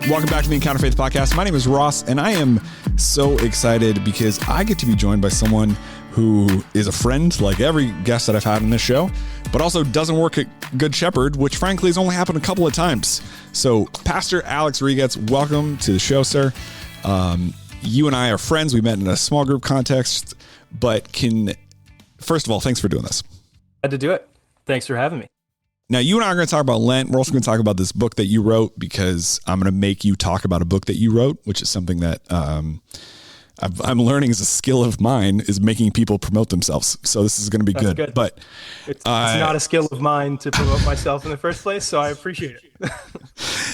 Welcome back to the Encounter Faith Podcast. My name is Ross, and I am so excited because I get to be joined by someone who is a friend, like every guest that I've had on this show, but also doesn't work at Good Shepherd, which frankly has only happened a couple of times. So Pastor Alex Regets, welcome to the show, sir. You and I are friends. We met in a small group context, but first of all, thanks for doing this. Had to do it. Thanks for having me. Now, you and I are going to talk about Lent. We're also going to talk about this book that you wrote because I'm going to make you talk about a book that you wrote, which is something that I'm learning is a skill of mine, is making people promote themselves. So this is going to be good. But it's not a skill of mine to promote myself in the first place, so I appreciate it.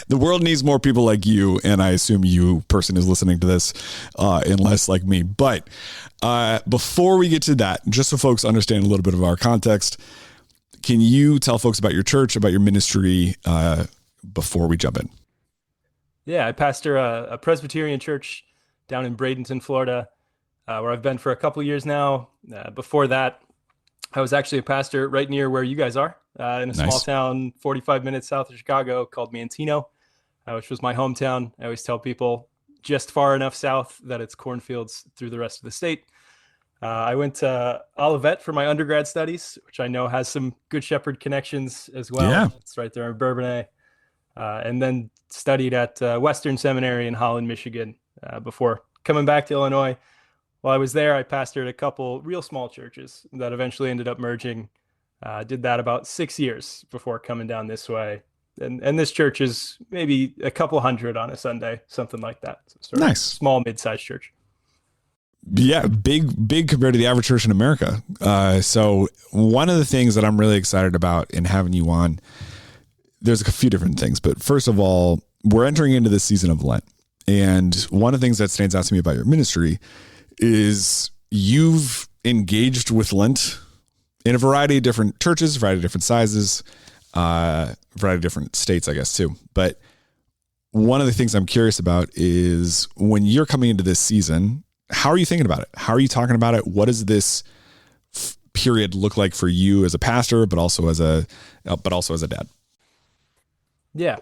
The world needs more people like you, and I assume you person is listening to this, and less like me. But before we get to that, just so folks understand a little bit of our context, can you tell folks about your church, about your ministry, before we jump in? Yeah, I pastor a Presbyterian church down in Bradenton, Florida, where I've been for a couple years now. Before that, I was actually a pastor right near where you guys are, in a small town 45 minutes south of Chicago called Mantino, which was my hometown. I always tell people just far enough south that it's cornfields through the rest of the state. I went to Olivet for my undergrad studies, which I know has some Good Shepherd connections as well. Yeah. It's right there in Bourbonnais. And then studied at Western Seminary in Holland, Michigan, before coming back to Illinois. While I was there, I pastored a couple real small churches that eventually ended up merging. Did that about 6 years before coming down this way. And this church is maybe a couple hundred on a Sunday, something like that. So sort of small, mid-sized church. Yeah, big compared to the average church in America. So one of the things that I'm really excited about in having you on, there's a few different things, but first of all, we're entering into this season of Lent. And one of the things that stands out to me about your ministry is you've engaged with Lent in a variety of different churches, variety of different sizes, variety of different states, I guess, too. But one of the things I'm curious about is when you're coming into this season, how are you thinking about it? How are you talking about it? What does this period look like for you as a pastor, but also as a dad? Yeah,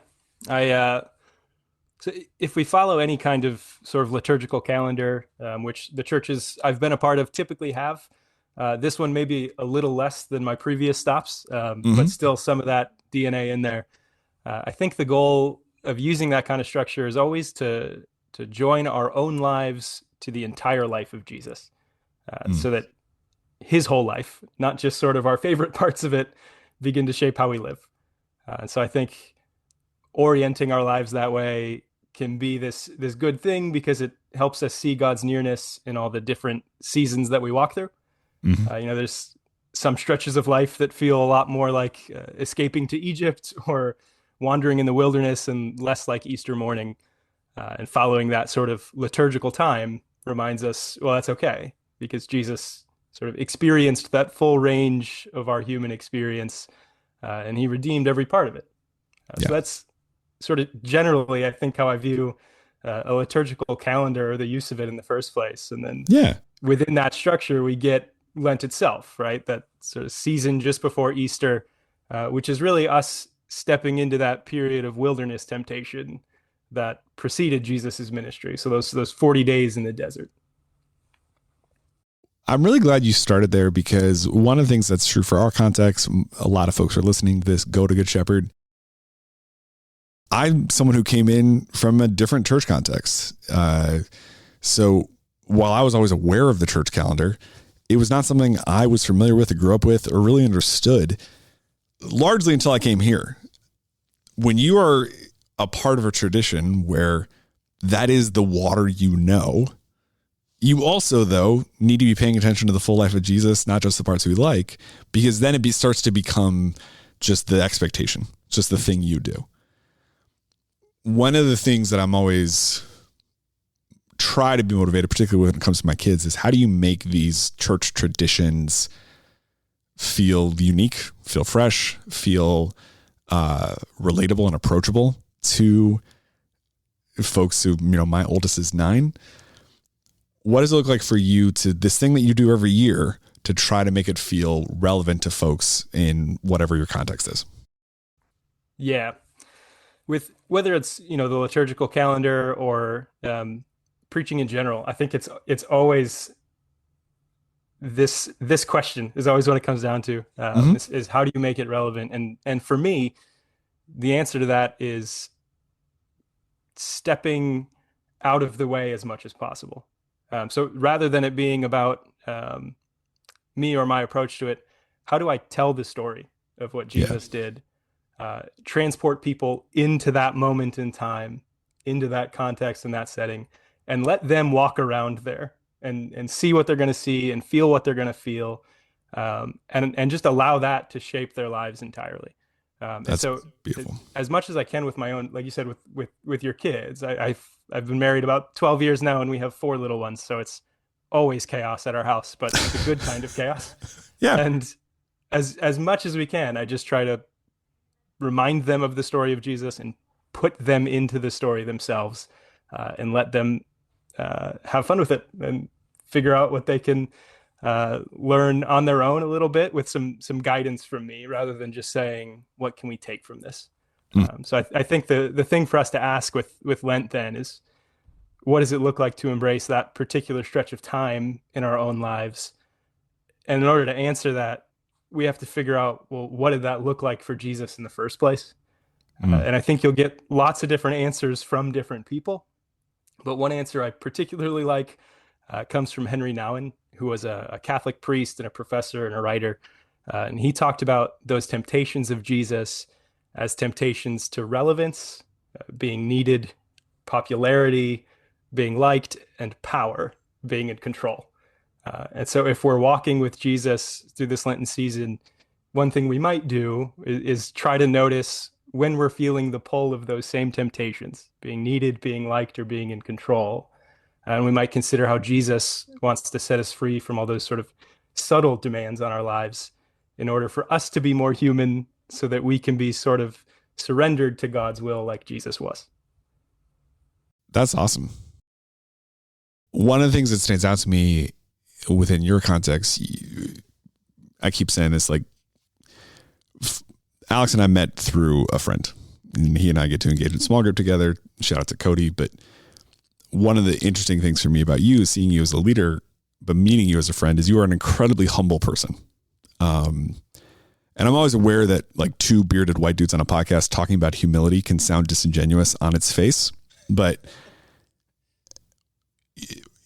so if we follow any kind of sort of liturgical calendar, which the churches I've been a part of typically have, this one may be a little less than my previous stops, but still some of that DNA in there. I think the goal of using that kind of structure is always to join our own lives to the entire life of Jesus, so that his whole life, not just sort of our favorite parts of it, begin to shape how we live. And so I think orienting our lives that way can be this good thing because it helps us see God's nearness in all the different seasons that we walk through. There's some stretches of life that feel a lot more like escaping to Egypt or wandering in the wilderness, and less like Easter morning. And following that sort of liturgical time reminds us, well, that's okay, because Jesus sort of experienced that full range of our human experience, and he redeemed every part of it. So that's sort of generally, I think, how I view a liturgical calendar, or the use of it in the first place. And then within that structure, we get Lent itself, right? That sort of season just before Easter, which is really us stepping into that period of wilderness temptation that preceded Jesus's ministry. So those 40 days in the desert. I'm really glad you started there, because one of the things that's true for our context, a lot of folks are listening to this, go to Good Shepherd. I'm someone who came in from a different church context. So while I was always aware of the church calendar, it was not something I was familiar with or grew up with or really understood, largely until I came here. When you are a part of a tradition where that is the water, you also, though, need to be paying attention to the full life of Jesus, not just the parts we like, because then it starts to become just the expectation, just the thing you do. One of the things that I'm always try to be motivated, particularly when it comes to my kids, is how do you make these church traditions feel unique, feel fresh, feel relatable and approachable to folks who, my oldest is 9. What does it look like for you to this thing that you do every year to try to make it feel relevant to folks in whatever your context is? Yeah. with whether it's, the liturgical calendar or preaching in general, I think it's always this question is always what it comes down to, is how do you make it relevant? And for me, the answer to that is stepping out of the way as much as possible. So rather than it being about me or my approach to it, how do I tell the story of what Jesus did? Transport people into that moment in time, into that context and that setting, and let them walk around there and see what they're going to see and feel what they're going to feel, and just allow that to shape their lives entirely. And so beautiful. As much as I can with my own, like you said, with your kids, I've been married about 12 years now, and we have 4 little ones, so it's always chaos at our house, but the good kind of chaos. Yeah. And as much as we can, I just try to remind them of the story of Jesus and put them into the story themselves, and let them have fun with it and figure out what they can learn on their own a little bit with some guidance from me, rather than just saying, what can we take from this? So I think the thing for us to ask with Lent then is, what does it look like to embrace that particular stretch of time in our own lives? And in order to answer that, we have to figure out, well, what did that look like for Jesus in the first place? And I think you'll get lots of different answers from different people. But one answer I particularly like comes from Henry Nouwen, who was a Catholic priest and a professor and a writer. And he talked about those temptations of Jesus as temptations to relevance, being needed, popularity, being liked, and power, being in control. And so if we're walking with Jesus through this Lenten season, one thing we might do is try to notice when we're feeling the pull of those same temptations, being needed, being liked, or being in control. And we might consider how Jesus wants to set us free from all those sort of subtle demands on our lives in order for us to be more human, so that we can be sort of surrendered to God's will like Jesus was. That's awesome. One of the things that stands out to me within your context, I keep saying this, like, Alex and I met through a friend, and he and I get to engage in small group together. Shout out to Cody. But one of the interesting things for me about you, seeing you as a leader, but meeting you as a friend, is you are an incredibly humble person. And I'm always aware that, like, 2 bearded white dudes on a podcast talking about humility can sound disingenuous on its face, but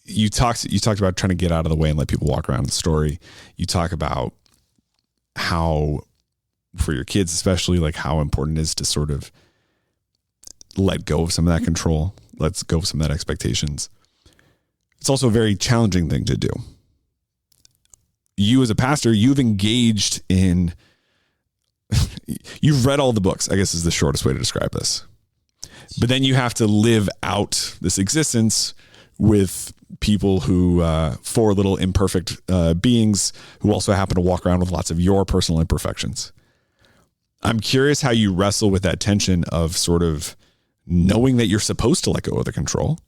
you talked about trying to get out of the way and let people walk around the story. You talk about how, for your kids especially, like, how important it is to sort of let go of some of that control, let go of some of that expectations. It's also a very challenging thing to do. You as a pastor, you've engaged in, you've read all the books, I guess is the shortest way to describe this. But then you have to live out this existence with people who, 4 little imperfect beings who also happen to walk around with lots of your personal imperfections. I'm curious how you wrestle with that tension of sort of knowing that you're supposed to let go of the control,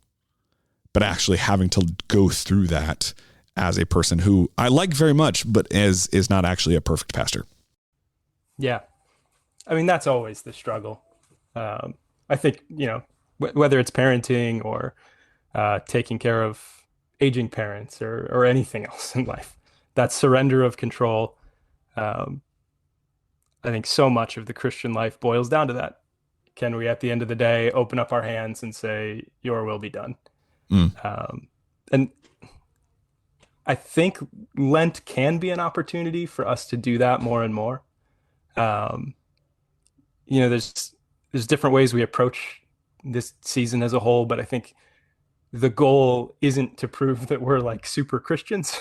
but actually having to go through that as a person who I like very much, but is not actually a perfect pastor. Yeah. I mean, that's always the struggle. I think, whether it's parenting or taking care of aging parents or anything else in life, that surrender of control, I think so much of the Christian life boils down to that. Can we, at the end of the day, open up our hands and say, your will be done? And I think Lent can be an opportunity for us to do that more and more. There's different ways we approach this season as a whole, but I think the goal isn't to prove that we're like super Christians.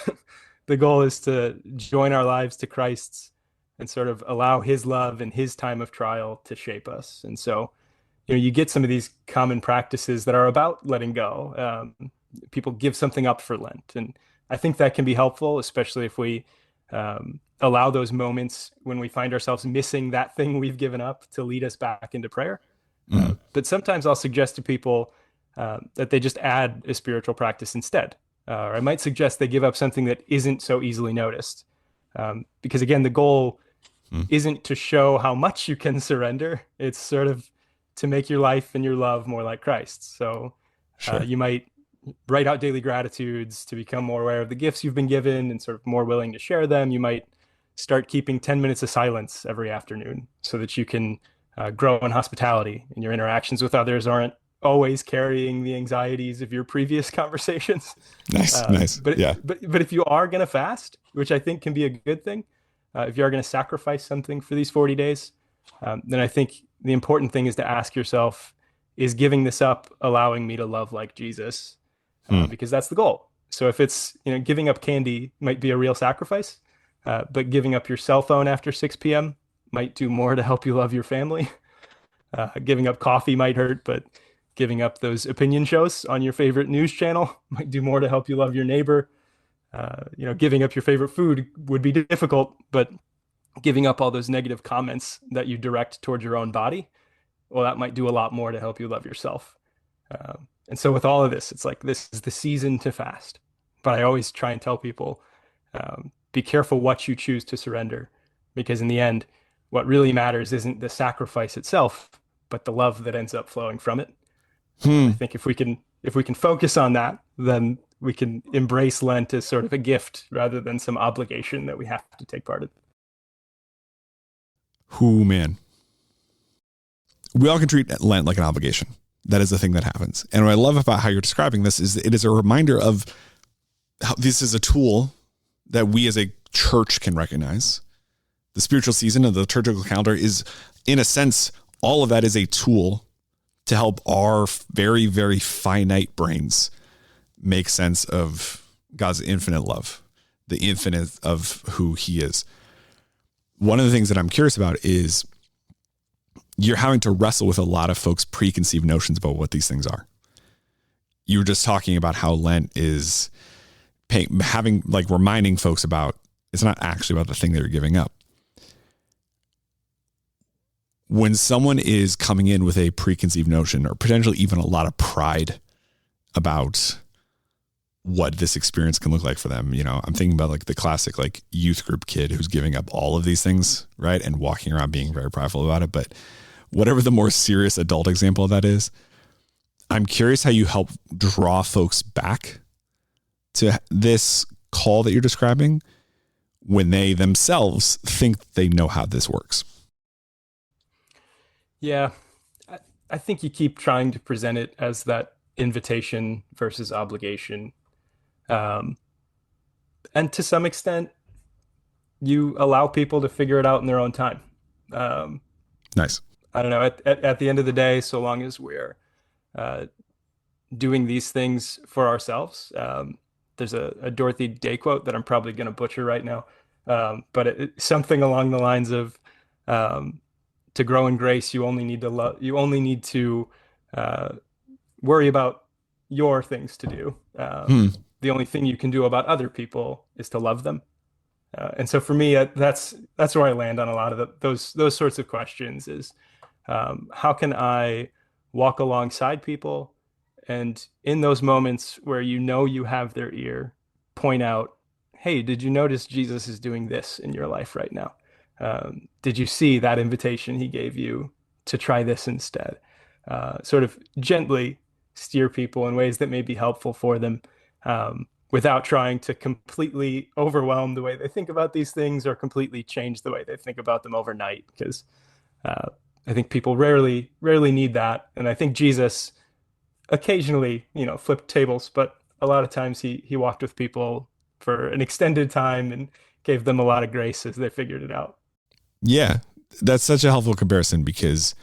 The goal is to join our lives to Christ's and sort of allow his love and his time of trial to shape us. And so, you get some of these common practices that are about letting go. People give something up for Lent. And I think that can be helpful, especially if we allow those moments when we find ourselves missing that thing we've given up to lead us back into prayer. But sometimes I'll suggest to people that they just add a spiritual practice instead. Or I might suggest they give up something that isn't so easily noticed. Because again, the goal isn't to show how much you can surrender. It's sort of to make your life and your love more like Christ. So you might write out daily gratitudes to become more aware of the gifts you've been given and sort of more willing to share them. You might start keeping 10 minutes of silence every afternoon so that you can grow in hospitality and your interactions with others aren't always carrying the anxieties of your previous conversations. Nice. But if you are going to fast, which I think can be a good thing, if you are going to sacrifice something for these 40 days, then I think the important thing is to ask yourself, is giving this up allowing me to love like Jesus? Because that's the goal. So if it's, giving up candy might be a real sacrifice, but giving up your cell phone after 6 p.m. might do more to help you love your family. Giving up coffee might hurt, but giving up those opinion shows on your favorite news channel might do more to help you love your neighbor. Giving up your favorite food would be difficult, but giving up all those negative comments that you direct towards your own body, well, that might do a lot more to help you love yourself. And so with all of this, it's like, this is the season to fast. But I always try and tell people, be careful what you choose to surrender, because in the end, what really matters isn't the sacrifice itself, but the love that ends up flowing from it. I think if we can focus on that, then we can embrace Lent as sort of a gift rather than some obligation that we have to take part in. Man. We all can treat Lent like an obligation. That is the thing that happens. And what I love about how you're describing this is it is a reminder of how this is a tool that we as a church can recognize. The spiritual season of the liturgical calendar is, in a sense, all of that is a tool to help our very, very finite brains make sense of God's infinite love, the infinite of who he is. One of the things that I'm curious about is you're having to wrestle with a lot of folks' preconceived notions about what these things are. You were just talking about how Lent is reminding folks about, it's not actually about the thing that you're giving up. When someone is coming in with a preconceived notion or potentially even a lot of pride about what this experience can look like for them, I'm thinking about like the classic like youth group kid who's giving up all of these things, right? And walking around being very prideful about it. But whatever the more serious adult example of that is, I'm curious how you help draw folks back to this call that you're describing when they themselves think they know how this works. Yeah, I think you keep trying to present it as that invitation versus obligation. And to some extent, you allow people to figure it out in their own time. Nice. I don't know, at the end of the day, so long as we're doing these things for ourselves, there's a Dorothy Day quote that I'm probably going to butcher right now, but it's something along the lines of, to grow in grace, you only need to love. You only need to worry about your things to do. The only thing you can do about other people is to love them. And so for me, that's where I land on a lot of those sorts of questions. Is how can I walk alongside people, and in those moments where you have their ear, point out, hey, did you notice Jesus is doing this in your life right now? Did you see that invitation he gave you to try this instead? Sort of gently steer people in ways that may be helpful for them, without trying to completely overwhelm the way they think about these things or completely change the way they think about them overnight. Because I think people rarely need that. And I think Jesus occasionally, flipped tables, but a lot of times he walked with people for an extended time and gave them a lot of grace as they figured it out. Yeah, that's such a helpful comparison, because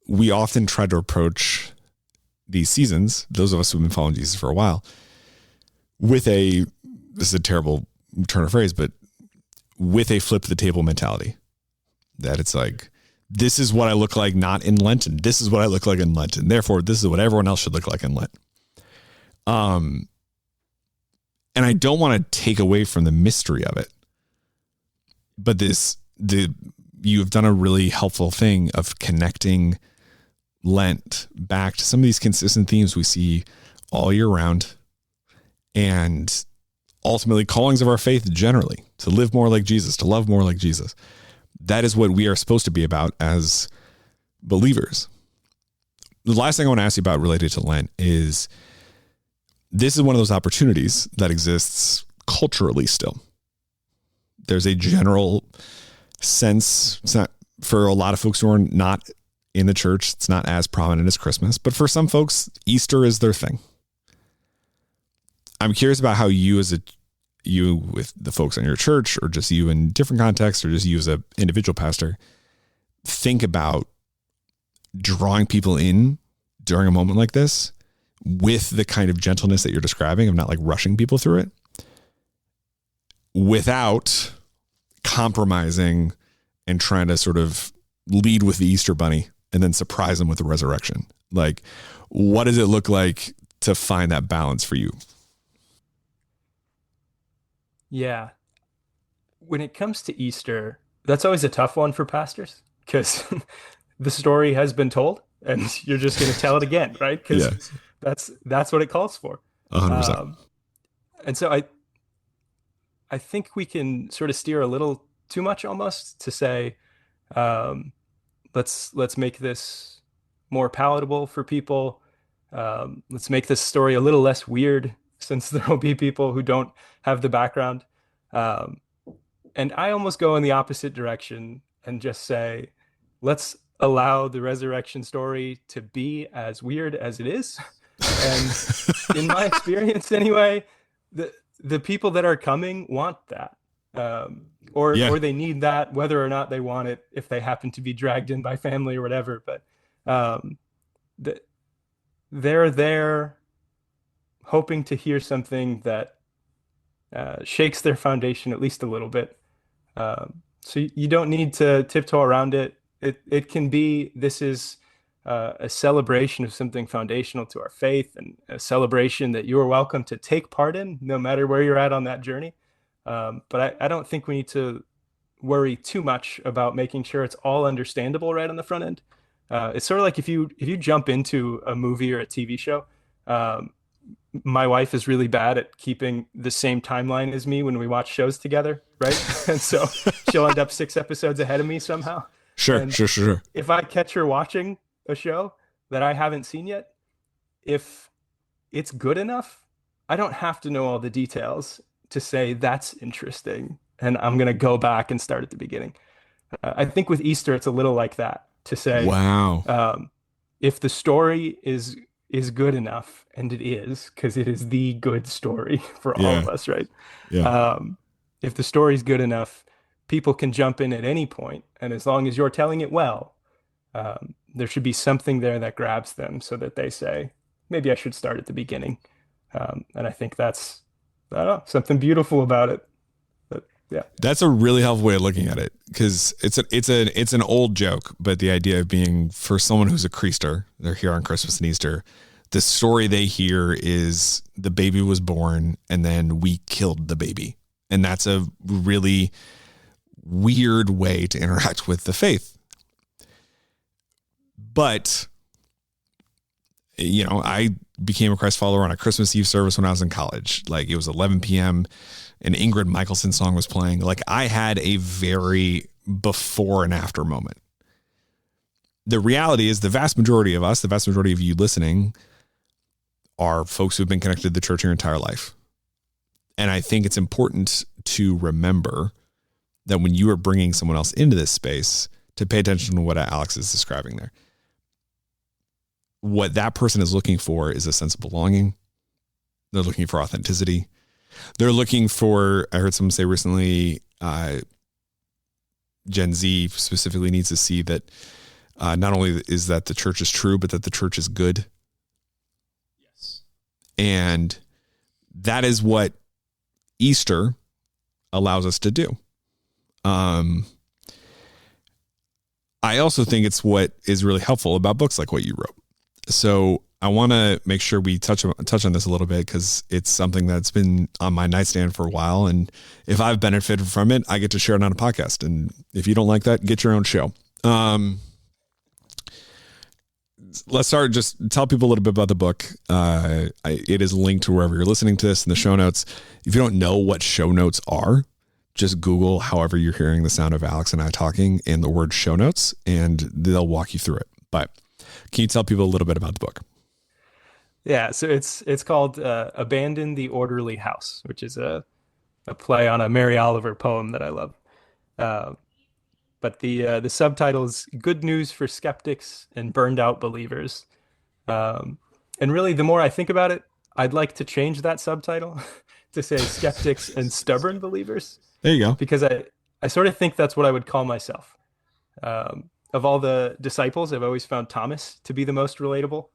we often try to approach these seasons, those of us who've been following Jesus for a while, with this is a terrible turn of phrase, but with a flip the table mentality. That it's like, this is what I look like not in Lent, and this is what I look like in Lent, and therefore this is what everyone else should look like in Lent. And I don't want to take away from the mystery of it, but you've done a really helpful thing of connecting Lent back to some of these consistent themes we see all year round, and ultimately callings of our faith generally, to live more like Jesus, to love more like Jesus. That is what we are supposed to be about as believers. the last thing I want to ask you about related to Lent is, this is one of those opportunities that exists culturally still. There's a general sense, it's not, for a lot of folks who are not in the church, it's not as prominent as Christmas, but for some folks, Easter is their thing. I'm curious about how you with the folks in your church, or just you in different contexts, or just you as an individual pastor, think about drawing people in during a moment like this with the kind of gentleness that you're describing, of not like rushing people through it, without compromising and trying to sort of lead with the Easter bunny and then surprise them with the resurrection. Like, what does it look like to find that balance for you? Yeah. When it comes to Easter, that's always a tough one for pastors, because the story has been told and you're just going to tell it again, right? Because that's what it calls for. 100%. And so I think we can sort of steer a little too much almost to say, let's make this more palatable for people. Let's make this story a little less weird, since there will be people who don't have the background. And I almost go in the opposite direction and just say, let's allow the resurrection story to be as weird as it is. And in my experience anyway, the people that are coming want that. Or they need that, whether or not they want it, if they happen to be dragged in by family or whatever. But they're there hoping to hear something that shakes their foundation at least a little bit. So you don't need to tiptoe around it. It can be, this is a celebration of something foundational to our faith, and a celebration that you are welcome to take part in, no matter where you're at on that journey. But I don't think we need to worry too much about making sure it's all understandable right on the front end. It's sort of like if you jump into a movie or a TV show, my wife is really bad at keeping the same timeline as me when we watch shows together, right? And so she'll end up 6 episodes ahead of me somehow. Sure. If I catch her watching a show that I haven't seen yet, if it's good enough, I don't have to know all the details to say that's interesting, and I'm going to go back and start at the beginning. I think with Easter, it's a little like that, to say, wow, if the story is good enough, and it is, because it is the good story for all of us, right? Yeah. If the story is good enough, people can jump in at any point, and as long as you're telling it well, there should be something there that grabs them, so that they say, maybe I should start at the beginning. And I think that's, I don't know, something beautiful about it. But yeah, that's a really helpful way of looking at it, because it's an old joke, but the idea of being, for someone who's a creaster, they're here on Christmas and Easter, the story they hear is the baby was born and then we killed the baby, and that's a really weird way to interact with the faith. But I became a Christ follower on a Christmas Eve service when I was in college. Like, it was 11 p.m. an Ingrid Michaelson song was playing. Like, I had a very before and after moment. The reality is, the vast majority of us, the vast majority of you listening, are folks who've been connected to the church your entire life. And I think it's important to remember that when you are bringing someone else into this space, to pay attention to what Alex is describing there. What that person is looking for is a sense of belonging. They're looking for authenticity. They're looking for, I heard someone say recently, Gen Z specifically needs to see that not only is that the church is true, but that the church is good. Yes. And that is what Easter allows us to do. I also think it's what is really helpful about books like what you wrote. So I want to make sure we touch on this a little bit, because it's something that's been on my nightstand for a while. And if I've benefited from it, I get to share it on a podcast. And if you don't like that, get your own show. Let's start. Just tell people a little bit about the book. It is linked to wherever you're listening to this in the show notes. If you don't know what show notes are, just Google however you're hearing the sound of Alex and I talking and the word show notes, and they'll walk you through it. But Can you tell people a little bit about the book? Yeah, so it's called "Abandon the Orderly House," which is a play on a Mary Oliver poem that I love. Uh, but the subtitle is "Good News for Skeptics and Burned Out Believers." Um, and really, the more I think about it, I'd like to change that subtitle to say "Skeptics and Stubborn Believers," There you go. because I sort of think that's what I would call myself. Of all the disciples, I've always found Thomas to be the most relatable.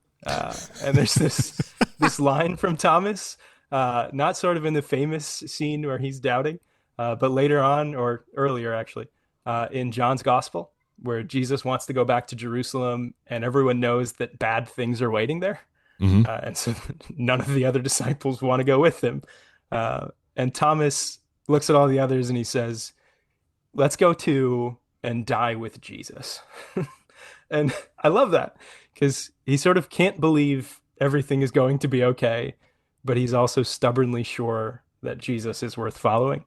And there's this line from Thomas, not sort of in the famous scene where he's doubting, but later on, or earlier actually, in John's Gospel, where Jesus wants to go back to Jerusalem, and everyone knows that bad things are waiting there, Hmm. and so none of the other disciples want to go with him. And Thomas looks at all the others and he says, "Let's go to and die with Jesus." And I love that because he sort of can't believe everything is going to be okay, but he's also stubbornly sure that Jesus is worth following.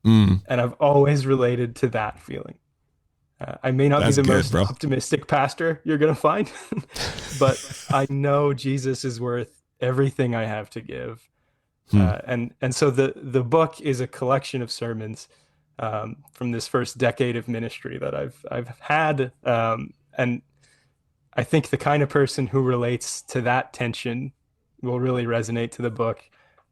Mm, And I've always related to that feeling. I may not be that's the good, most bro. optimistic pastor you're going to find, but I know Jesus is worth everything I have to give. Hmm. And so the book is a collection of sermons from this first decade of ministry that I've had, and I think the kind of person who relates to that tension will really resonate to the book.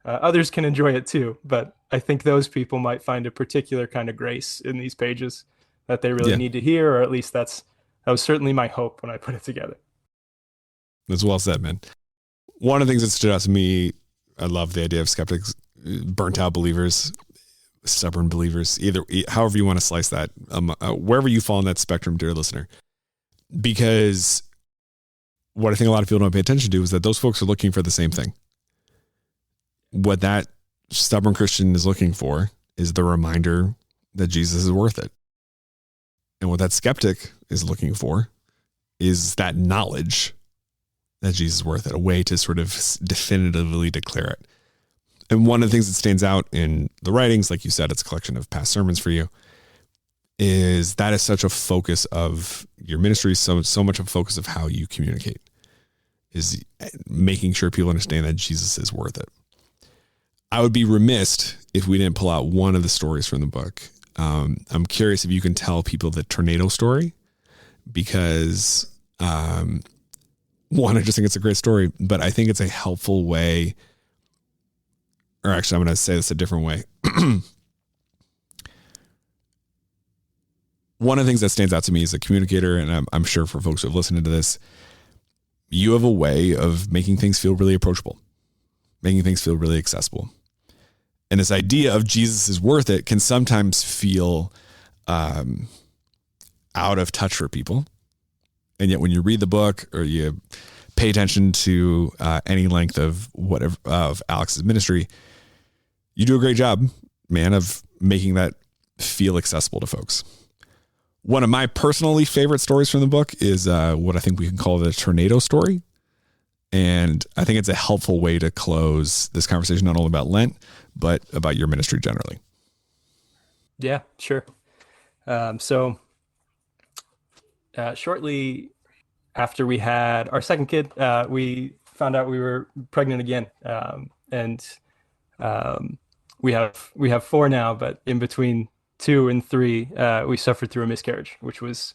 Others can enjoy it too, but I think those people might find a particular kind of grace in these pages that they really Yeah, need to hear, or at least that was certainly my hope when I put it together. that's well said, man. One of the things that stood out to me, I love the idea of skeptics, burnt out believers, stubborn believers, however you want to slice that, wherever you fall on that spectrum, dear listener. Because what I think a lot of people don't pay attention to is that those folks are looking for the same thing. What that stubborn Christian is looking for is the reminder that Jesus is worth it. And what that skeptic is looking for is that knowledge that Jesus is worth it, a way to sort of definitively declare it. And one of the things that stands out in the writings, like you said, it's a collection of past sermons for you, is that is such a focus of your ministry, so much of a focus of how you communicate, is making sure people understand that Jesus is worth it. I would be remiss if we didn't pull out one of the stories from the book. I'm curious if you can tell people the tornado story, because one, I just think it's a great story, but I think it's a helpful way, or actually I'm going to say this a different way. One of the things that stands out to me as a communicator, and I'm sure for folks who have listened to this, you have a way of making things feel really approachable, making things feel really accessible. And this idea of Jesus is worth it can sometimes feel out of touch for people. And yet when you read the book or you pay attention to any length of whatever of Alex's ministry, you do a great job, man, of making that feel accessible to folks. One of my personally favorite stories from the book is what I think we can call the tornado story. And I think it's a helpful way to close this conversation, not only about Lent, but about your ministry generally. Yeah, sure. So shortly after we had our second kid, we found out we were pregnant again, and we have four now. But in between two and three, we suffered through a miscarriage, which was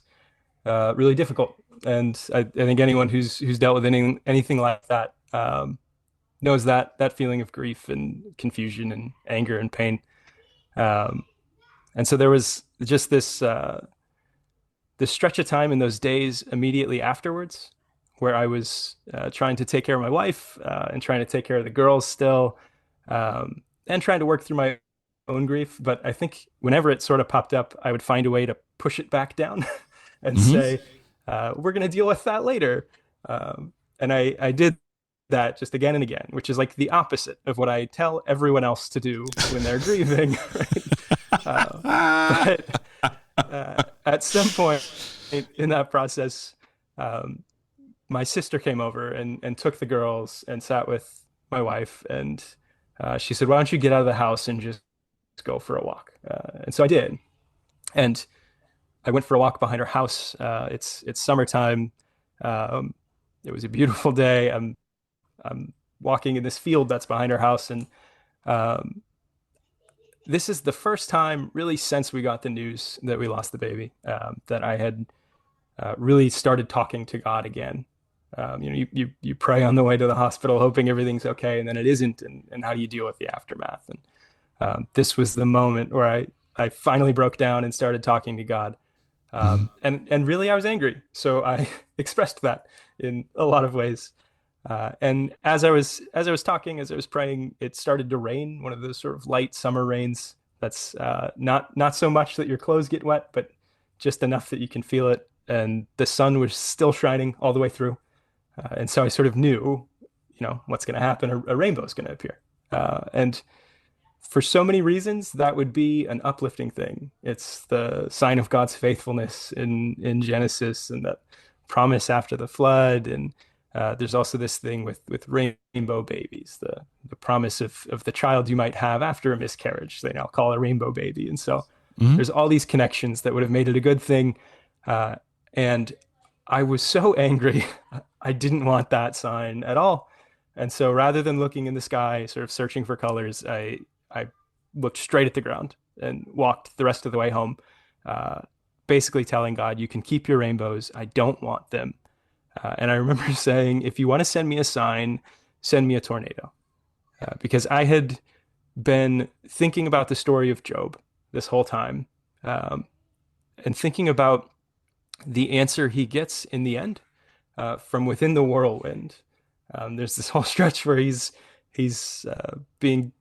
really difficult. And I think anyone who's dealt with anything like that knows that feeling of grief and confusion and anger and pain. Um, and so there was just this stretch of time in those days immediately afterwards where I was trying to take care of my wife and trying to take care of the girls still, and trying to work through my own grief. But I think whenever it sort of popped up, I would find a way to push it back down and Mm-hmm. say, we're going to deal with that later. And I did that just again and again, which is like the opposite of what I tell everyone else to do when they're grieving. Right? But at some point in that process, my sister came over and took the girls and sat with my wife. And she said, "Why don't you get out of the house and just go for a walk?" And so I did. And I went for a walk behind her house. It's summertime. Um, it was a beautiful day. I'm walking in this field that's behind our house, and um, this is the first time, really, since we got the news that we lost the baby, that I had really started talking to God again. You pray on the way to the hospital, hoping everything's okay, and then it isn't, and how do you deal with the aftermath? And this was the moment where I finally broke down and started talking to God. And really, I was angry. So I expressed that in a lot of ways. And as I was talking, as I was praying, it started to rain, one of those sort of light summer rains that's not so much that your clothes get wet, but just enough that you can feel it. And the sun was still shining all the way through. And so I sort of knew, what's going to happen. A rainbow is going to appear. And for so many reasons, that would be an uplifting thing. It's the sign of God's faithfulness in Genesis, and that promise after the flood. And there's also this thing with rainbow babies, the promise of the child you might have after a miscarriage, they now call a rainbow baby. And so there's all these connections that would have made it a good thing. And I was so angry. I didn't want that sign at all. And so rather than looking in the sky, sort of searching for colors, I looked straight at the ground and walked the rest of the way home, basically telling God, you can keep your rainbows. I don't want them. And I remember saying, if you want to send me a sign, send me a tornado. Because I had been thinking about the story of Job this whole time, and thinking about the answer he gets in the end from within the whirlwind. There's this whole stretch where he's being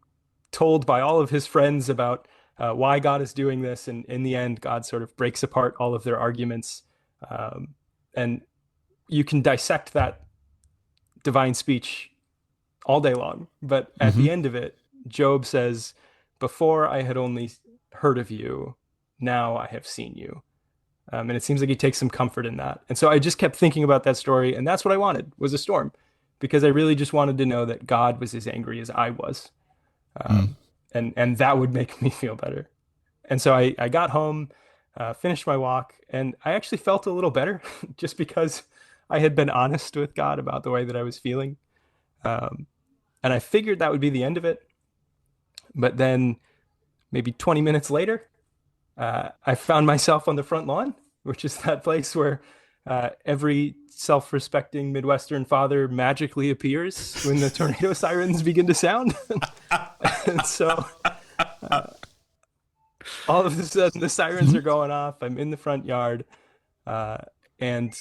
told by all of his friends about why God is doing this, and in the end, God sort of breaks apart all of their arguments. And you can dissect that divine speech all day long, but at the end of it, Job says, before I had only heard of you, now I have seen you. And it seems like he takes some comfort in that. And so I just kept thinking about that story, and that's what I wanted, was a storm, because I really just wanted to know that God was as angry as I was. And that would make me feel better. And so I got home, finished my walk, and I actually felt a little better just because I had been honest with God about the way that I was feeling. And I figured that would be the end of it. But then maybe 20 minutes later, I found myself on the front lawn, which is that place where every self-respecting Midwestern father magically appears when the tornado sirens begin to sound. And so all of a sudden the sirens are going off. I'm in the front yard, and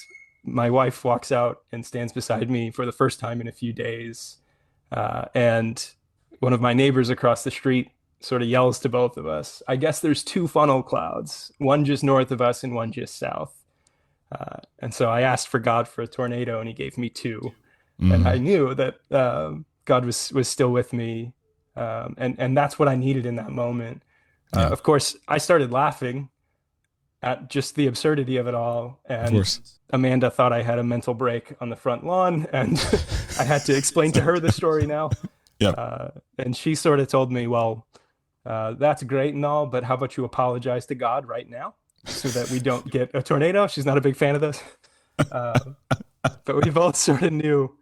my wife walks out and stands beside me for the first time in a few days. And one of my neighbors across the street sort of yells to both of us, I guess there's two funnel clouds, one just north of us and one just south. And so I asked for God for a tornado, and he gave me two. And I knew that God was still with me. And that's what I needed in that moment. Of course, I started laughing at just the absurdity of it all. And Amanda thought I had a mental break on the front lawn, and I had to explain to her the story now. And she sort of told me, well, that's great and all, but how about you apologize to God right now so that we don't get a tornado? She's not a big fan of this. But we both sort of knew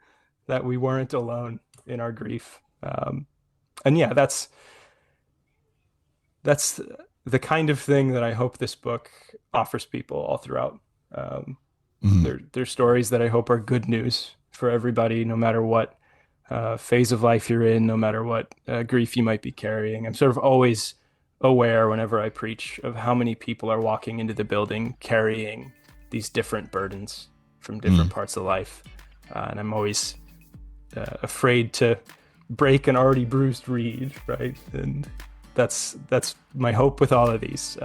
that we weren't alone in our grief. And yeah, that's the kind of thing that I hope this book offers people all throughout. They're stories that I hope are good news for everybody, no matter what phase of life you're in, no matter what grief you might be carrying. I'm sort of always aware whenever I preach of how many people are walking into the building carrying these different burdens from different parts of life. And I'm always afraid to break an already bruised reed, right? And that's my hope with all of these,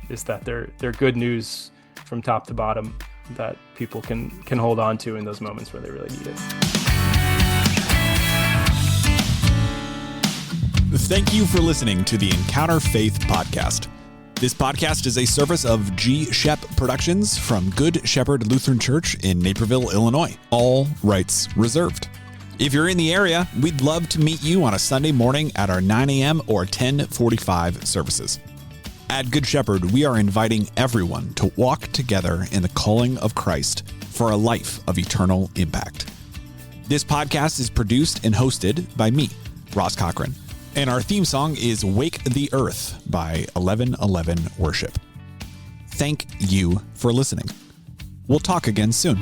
is that they're good news from top to bottom that people can hold on to in those moments where they really need it. Thank you for listening to the Encounter Faith podcast. This podcast is a service of G. Shep Productions from Good Shepherd Lutheran Church in Naperville, Illinois. All rights reserved. If you're in the area, we'd love to meet you on a Sunday morning at our 9 a.m. or 10:45 services. At Good Shepherd, we are inviting everyone to walk together in the calling of Christ for a life of eternal impact. This podcast is produced and hosted by me, Ross Cochran, and our theme song is Wake the Earth by 1111 Worship. Thank you for listening. We'll talk again soon.